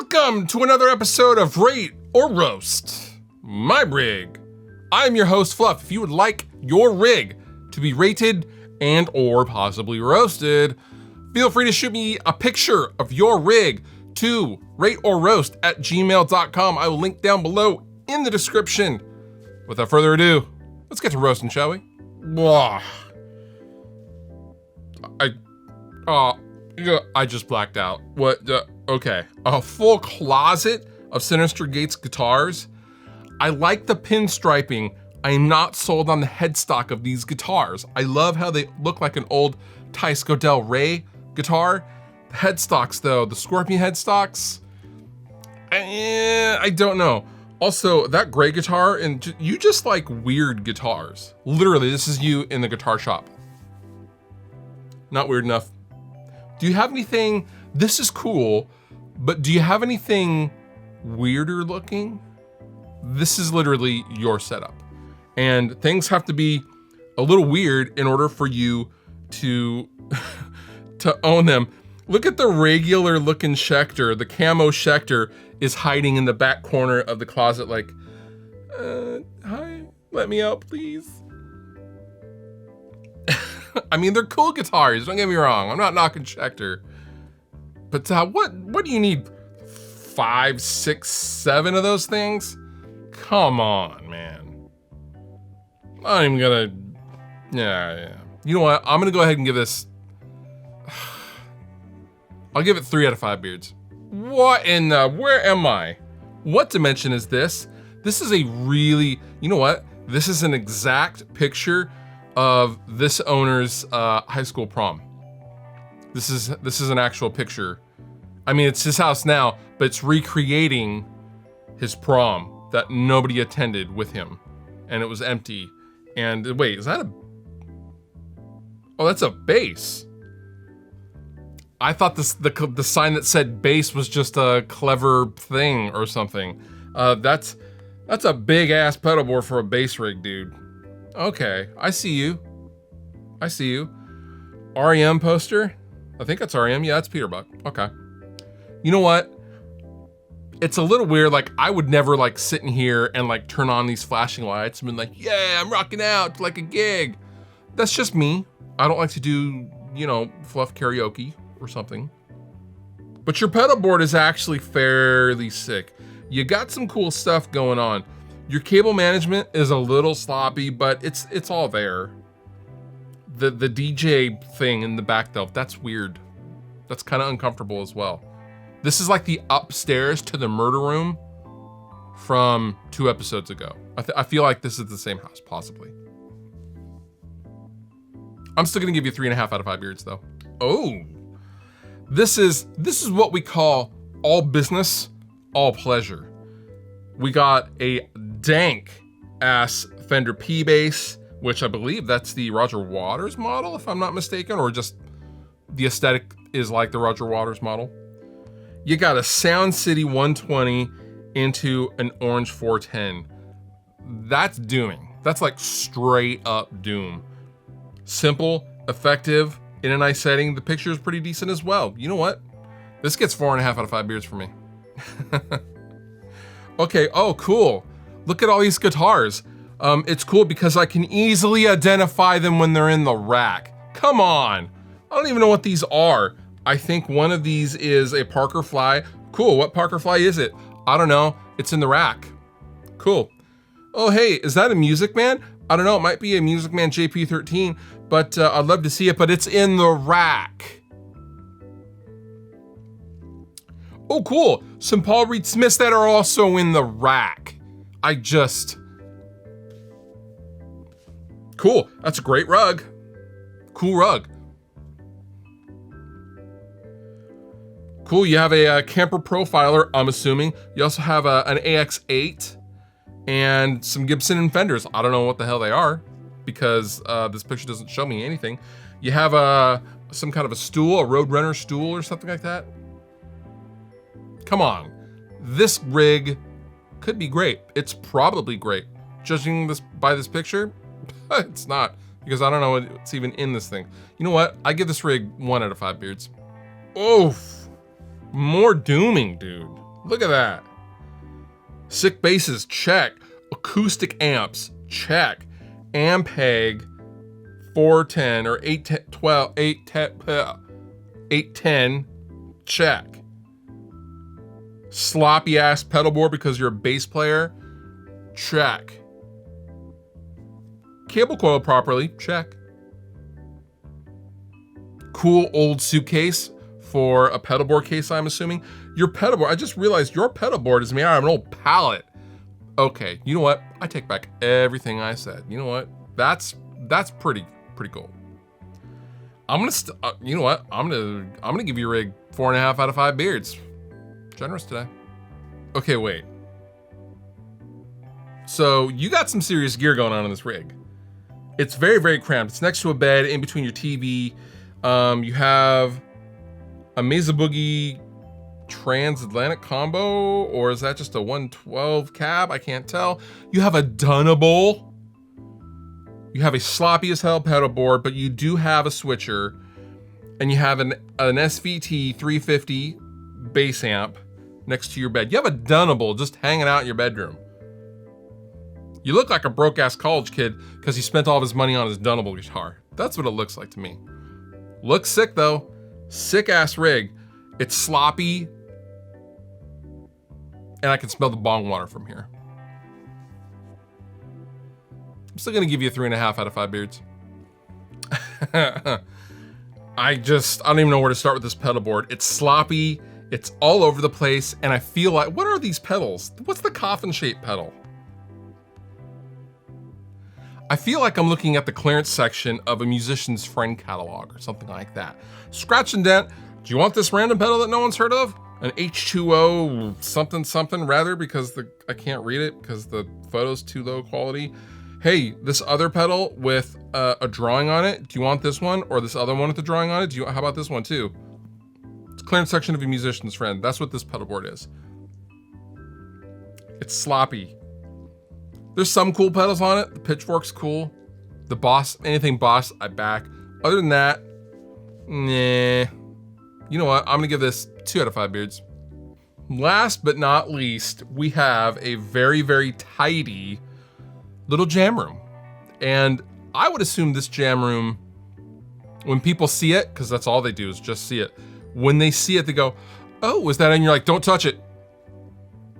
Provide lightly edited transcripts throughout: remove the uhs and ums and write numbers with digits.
Welcome to another episode of Rate or Roast, my rig. I'm your host, Fluff. If you would like your rig to be rated and or possibly roasted, feel free to shoot me a picture of your rig to rateorroast@gmail.com. I will link down below in the description. Without further ado, let's get to roasting, shall we? I just blacked out. What? Okay. A full closet of Sinister Gates guitars. I like the pinstriping. I am not sold on the headstock of these guitars. I love how they look like an old Tysko Del Rey guitar. The headstocks though, the Scorpion headstocks, I don't know. Also, that gray guitar, and you just like weird guitars. Literally, this is you in the guitar shop. Not weird enough. Do you have anything, this is cool, but do you have anything weirder looking? This is literally your setup. And things have to be a little weird in order for you to, to own them. Look at the regular looking Schecter. The camo Schecter is hiding in the back corner of the closet like, hi, let me out, please. I mean, they're cool guitars, don't get me wrong. I'm not knocking Schecter. But what do you need? 5, 6, 7 of those things? Come on, man. I'm even gonna, yeah. You know what? I'm gonna go ahead and give this, I'll give it 3 out of 5 beards. What in the, where am I? What dimension is this? This is a really, you know what? This is an exact picture of this owner's high school prom. This is an actual picture. I mean, it's his house now, but it's recreating his prom that nobody attended with him, and it was empty. And wait, is that a? Oh, that's a bass. I thought the sign that said bass was just a clever thing or something. That's a big ass pedal board for a bass rig, dude. Okay, I see you. I see you. REM poster? I think that's REM. Yeah, that's Peter Buck. Okay. You know what? It's a little weird. Like, I would never like sit in here and like turn on these flashing lights and be like, yeah, I'm rocking out like a gig. That's just me. I don't like to do, you know, fluff karaoke or something. But your pedal board is actually fairly sick. You got some cool stuff going on. Your cable management is a little sloppy, but it's all there. The DJ thing in the back though, that's weird. That's kind of uncomfortable as well. This is like the upstairs to the murder room from 2 episodes ago. I feel like this is the same house, possibly. I'm still gonna give you 3.5 out of 5 beards though. Oh, this is what we call all business, all pleasure. We got a dank ass Fender P bass, which I believe that's the Roger Waters model, if I'm not mistaken, or just the aesthetic is like the Roger Waters model. You got a Sound City 120 into an orange 410. That's dooming. That's like straight up doom. Simple, effective, in a nice setting. The picture is pretty decent as well. You know what? This gets 4.5 out of 5 beards for me. Okay, oh, cool. Look at all these guitars. It's cool because I can easily identify them when they're in the rack. Come on. I don't even know what these are. I think one of these is a Parker Fly. Cool, what Parker Fly is it? I don't know, it's in the rack. Cool. Oh, hey, is that a Music Man? I don't know, it might be a Music Man JP13, but I'd love to see it, but it's in the rack. Oh, cool. Some Paul Reed Smiths that are also in the rack. Cool. That's a great rug. Cool rug. Cool, you have a camper profiler, I'm assuming. You also have an AX8 and some Gibson and Fenders. I don't know what the hell they are because this picture doesn't show me anything. You have some kind of a stool, a Roadrunner stool or something like that. Come on, this rig could be great. It's probably great. Judging this by this picture, it's not, because I don't know what's even in this thing. You know what? I give this rig 1 out of 5 beards. Oof. More dooming, dude. Look at that. Sick basses, check. Acoustic amps, check. Ampeg 410 or 810, check. Sloppy ass pedal board because you're a bass player, check. Cable coil properly, check. Cool old suitcase for a pedal board case, I'm assuming. Your pedal board, I just realized your pedal board is made out of an old pallet. Okay, you know what? I take back everything I said. You know what? That's pretty cool. I'm gonna, you know what? I'm gonna give your rig 4.5 out of 5 beards. Generous today. Okay, wait. So you got some serious gear going on in this rig. It's very, very cramped. It's next to a bed in between your TV. You have a Mesa Boogie transatlantic combo, or is that just a 112 cab? I can't tell. You have a Dunnable. You have a sloppy as hell pedal board, but you do have a switcher, and you have an SVT 350 bass amp next to your bed. You have a Dunnable just hanging out in your bedroom. You look like a broke ass college kid because he spent all of his money on his Dunnable guitar. That's what it looks like to me. Looks sick though. Sick ass rig. It's sloppy, and I can smell the bong water from here. I'm still gonna give you a 3.5 out of 5 beards. I don't even know where to start with this pedal board. It's sloppy, it's all over the place, and I feel like, what are these pedals? What's the coffin shaped pedal? I feel like I'm looking at the clearance section of a musician's friend catalog or something like that. Scratch and dent. Do you want this random pedal that no one's heard of? An H2O something rather, because I can't read it because the photo's too low quality. Hey, this other pedal with a drawing on it. Do you want this one or this other one with the drawing on it? How about this one too? It's clearance section of a musician's friend. That's what this pedal board is. It's sloppy. There's some cool pedals on it. The Pitchfork's cool. The Boss, anything Boss, I back. Other than that, nah. You know what? I'm gonna give this 2 out of 5 beards. Last but not least, we have a very, very tidy little jam room. And I would assume this jam room, when people see it, because that's all they do is just see it. When they see it, they go, oh, is that? And you're like, don't touch it.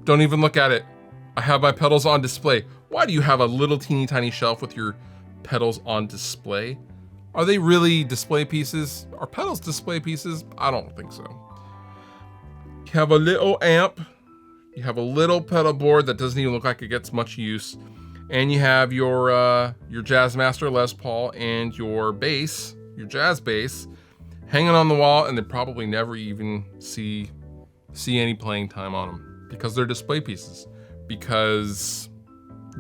Don't even look at it. I have my pedals on display. Why do you have a little teeny tiny shelf with your pedals on display? Are they really display pieces? Are pedals display pieces? I don't think so. You have a little amp. You have a little pedal board that doesn't even look like it gets much use. And you have your Jazzmaster Les Paul and your bass, your jazz bass, hanging on the wall, and they probably never even see any playing time on them because they're display pieces. Because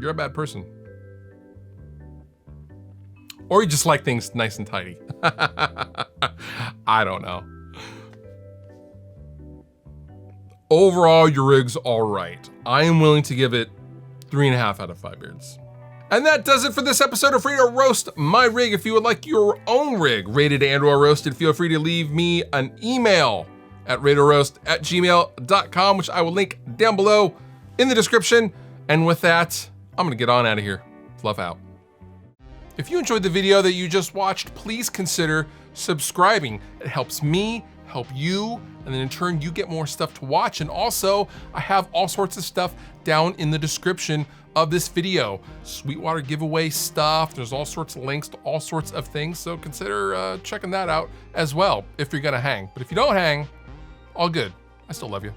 you're a bad person. Or you just like things nice and tidy. I don't know. Overall, your rig's all right. I am willing to give it 3.5 out of 5 beards. And that does it for this episode of Rate or Roast My Rig. If you would like your own rig rated and/or roasted, feel free to leave me an email at rateorroast@gmail.com, which I will link down below in the description. And with that, I'm gonna get on out of here. Fluff out. If you enjoyed the video that you just watched, please consider subscribing. It helps me, help you, and then in turn you get more stuff to watch. And also, I have all sorts of stuff down in the description of this video. Sweetwater giveaway stuff, there's all sorts of links to all sorts of things, so consider checking that out as well if you're gonna hang. But if you don't hang, all good. I still love you.